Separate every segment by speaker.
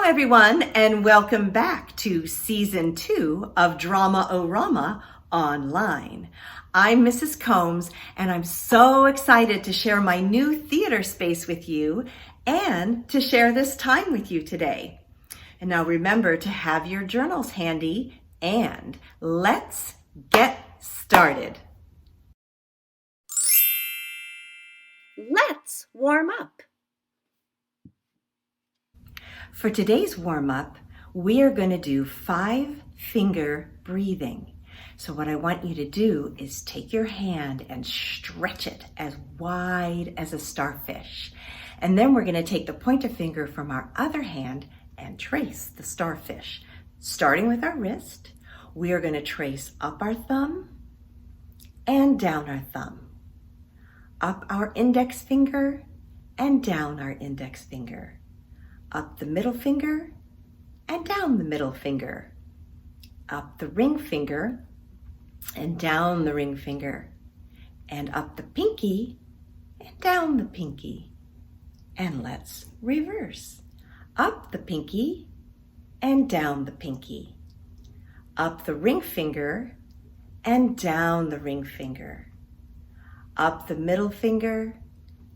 Speaker 1: everyone, and welcome back to Season 2 of Drama-O-Rama Online. I'm Mrs. Combs, and I'm so excited to share my new theater space with you and to share this time with you today. And now remember to have your journals handy, and let's get started. Let's warm up. For today's warm-up, we are going to do 5-finger breathing. So what I want you to do is take your hand and stretch it as wide as a starfish. And then we're going to take the pointer finger from our other hand and trace the starfish. Starting with our wrist, we are going to trace up our thumb and down our thumb. Up our index finger and down our index finger. Up the middle finger and down the middle finger. Up the ring finger and down the ring finger. And up the pinky and down the pinky. And let's reverse. Up the pinky and down the pinky. Up the ring finger and down the ring finger. Up the middle finger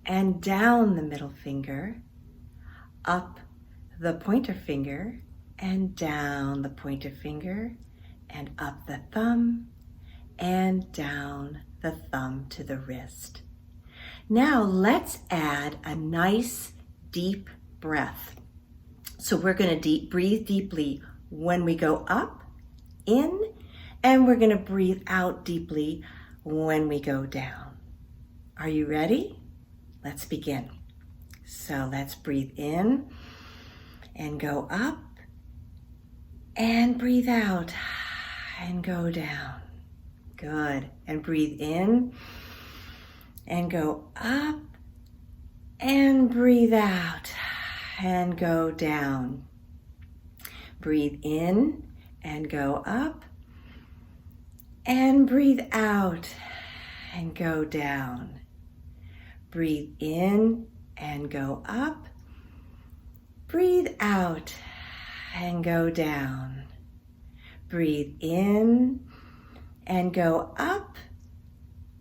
Speaker 1: and down the middle finger. Up the pointer finger and down the pointer finger, and up the thumb and down the thumb to the wrist. Now let's add a nice deep breath. So we're going to breathe deeply when we go up, in, and we're going to breathe out deeply when we go down. Are you ready? Let's begin. So let's breathe in and go up and breathe out and go down. Good. And breathe in and go up and breathe out and go down. Breathe in and go up and breathe out and go down. Breathe in and go up. Breathe out and go down. Breathe in and go up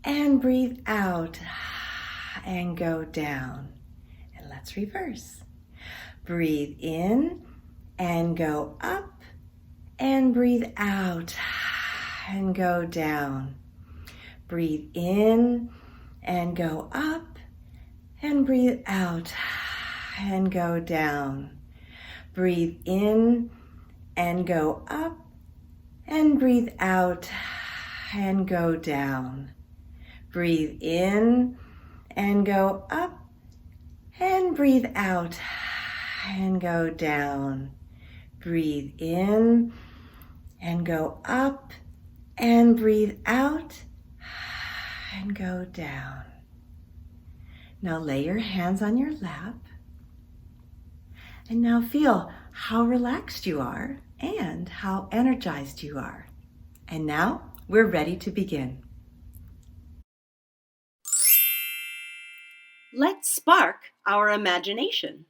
Speaker 1: and breathe out and go down. And let's reverse. Breathe in and go up and breathe out and go down. Breathe in and go up and breathe out and go down. Breathe in and go up and breathe out and go down. Breathe in and go up and breathe out and go down. Breathe in and go up and breathe out and go down. Now lay your hands on your lap. And now feel how relaxed you are and how energized you are. And now we're ready to begin. Let's spark our imagination.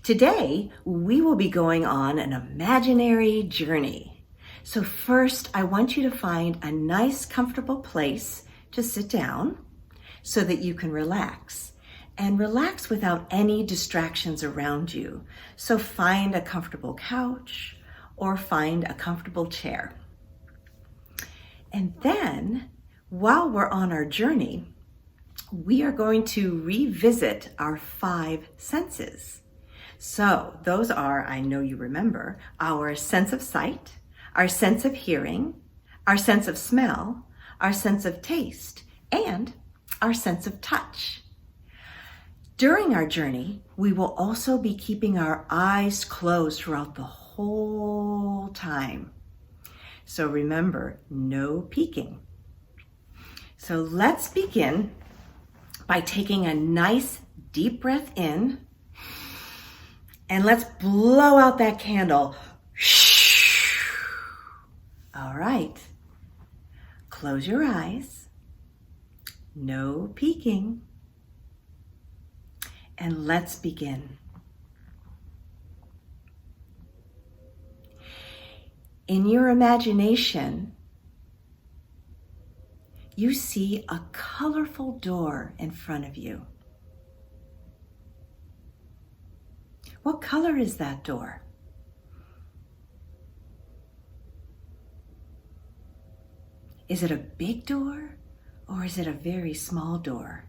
Speaker 1: Today, we will be going on an imaginary journey. So first, I want you to find a nice, comfortable place to sit down so that you can relax. And relax without any distractions around you. So find a comfortable couch or find a comfortable chair. And then, while we're on our journey, we are going to revisit our 5 senses. So those are, I know you remember, our sense of sight, our sense of hearing, our sense of smell, our sense of taste, and our sense of touch. During our journey, we will also be keeping our eyes closed throughout the whole time. So remember, no peeking. So let's begin by taking a nice deep breath in, and let's blow out that candle. All right. Close your eyes. No peeking. and let's begin. In your imagination, you see a colorful door in front of you. What color is that door? Is it a big door or is it a very small door?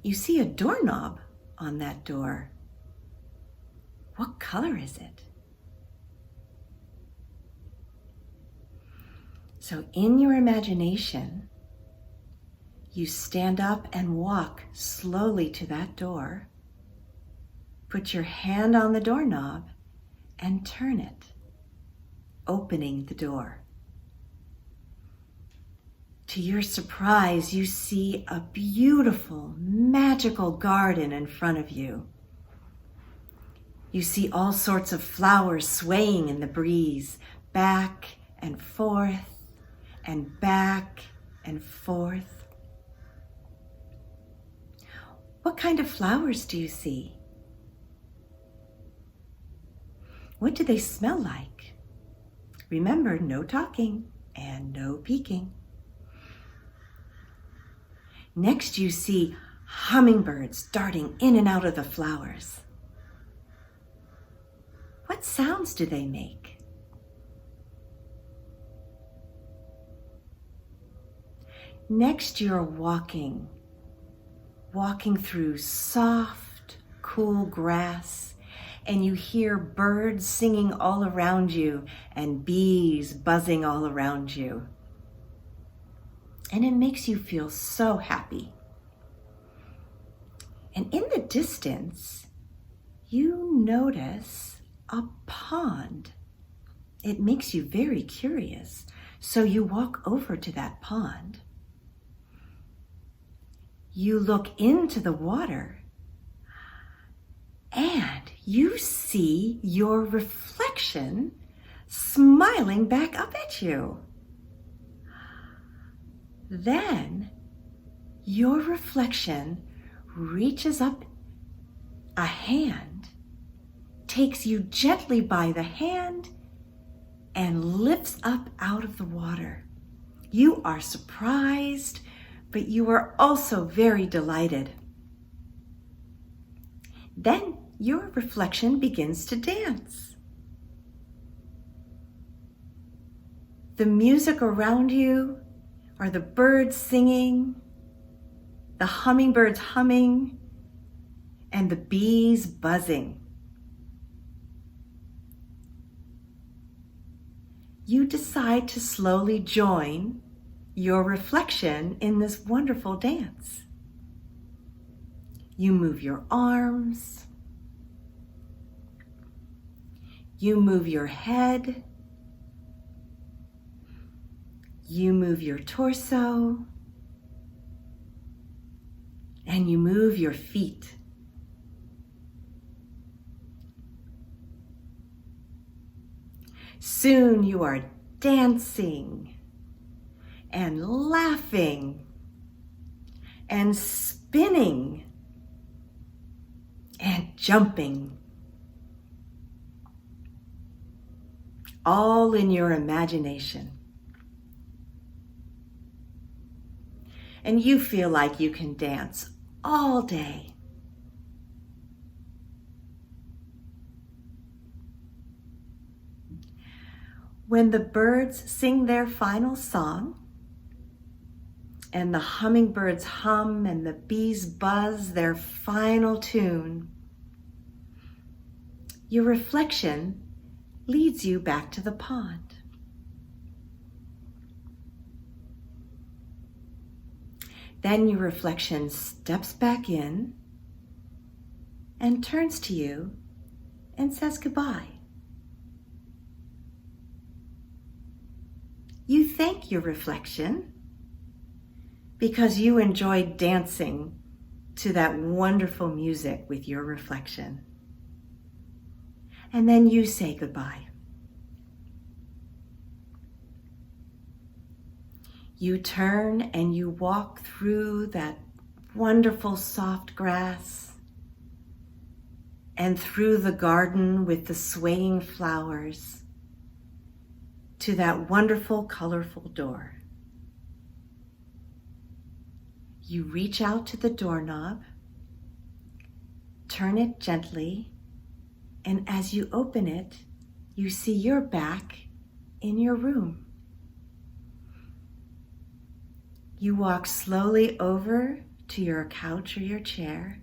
Speaker 1: You see a doorknob on that door. What color is it? So in your imagination, you stand up and walk slowly to that door, put your hand on the doorknob and turn it, opening the door. To your surprise, you see a beautiful, magical garden in front of you. You see all sorts of flowers swaying in the breeze, back and forth and back and forth. What kind of flowers do you see? What do they smell like? Remember, no talking and no peeking. Next, you see hummingbirds darting in and out of the flowers. What sounds do they make? Next, you're walking through soft, cool grass, and you hear birds singing all around you and bees buzzing all around you. And it makes you feel so happy. And in the distance, you notice a pond. It makes you very curious, so you walk over to that pond. You look into the water and you see your reflection smiling back up at you. Then your reflection reaches up a hand, takes you gently by the hand, and lifts up out of the water. You are surprised, but you are also very delighted. Then your reflection begins to dance. The music around you are the birds singing, the hummingbirds humming, and the bees buzzing. You decide to slowly join your reflection in this wonderful dance. You move your arms, you move your head, you move your torso, and you move your feet. Soon you are dancing and laughing and spinning and jumping, all in your imagination. And you feel like you can dance all day. When the birds sing their final song, and the hummingbirds hum and the bees buzz their final tune, your reflection leads you back to the pond. Then your reflection steps back in and turns to you and says goodbye. You thank your reflection because you enjoyed dancing to that wonderful music with your reflection. And then you say goodbye. You turn and you walk through that wonderful soft grass, and through the garden with the swaying flowers to that wonderful, colorful door. You reach out to the doorknob, turn it gently, and as you open it, you see you're back in your room. You walk slowly over to your couch or your chair.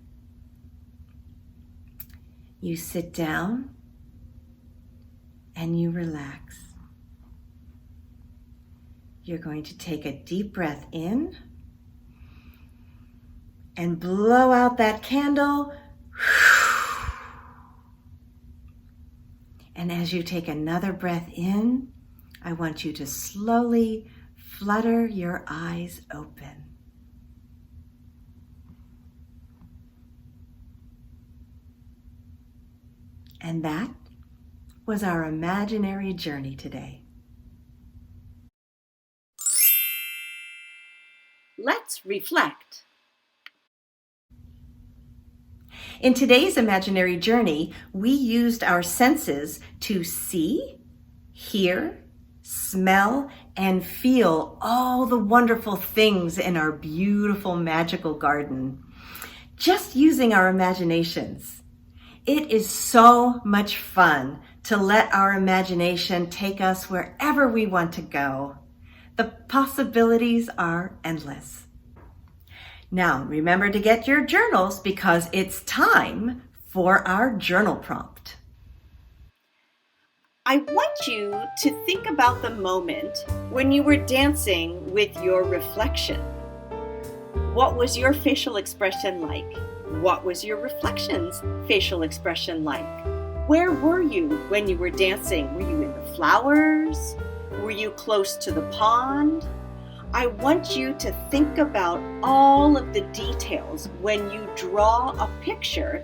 Speaker 1: You sit down and you relax. You're going to take a deep breath in and blow out that candle. And as you take another breath in, I want you to slowly flutter your eyes open. And that was our imaginary journey today.
Speaker 2: Let's reflect.
Speaker 1: In today's imaginary journey, we used our senses to see, hear, smell, and feel all the wonderful things in our beautiful magical garden, just using our imaginations. It is so much fun to let our imagination take us wherever we want to go. The possibilities are endless. Now, remember to get your journals because it's time for our journal prompt.
Speaker 2: I want you to think about the moment when you were dancing with your reflection. What was your facial expression like? What was your reflection's facial expression like? Where were you when you were dancing? Were you in the flowers? Were you close to the pond? I want you to think about all of the details when you draw a picture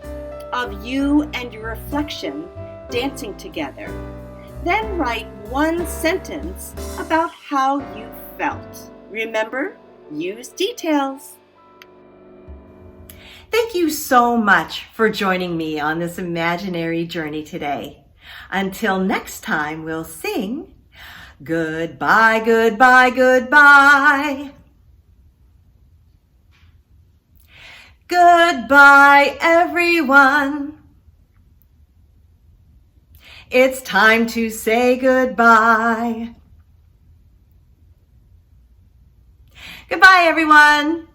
Speaker 2: of you and your reflection dancing together. Then write one sentence about how you felt. Remember, use details.
Speaker 1: Thank you so much for joining me on this imaginary journey today. Until next time, we'll sing goodbye, goodbye, goodbye. Goodbye, everyone. It's time to say goodbye. Goodbye, everyone.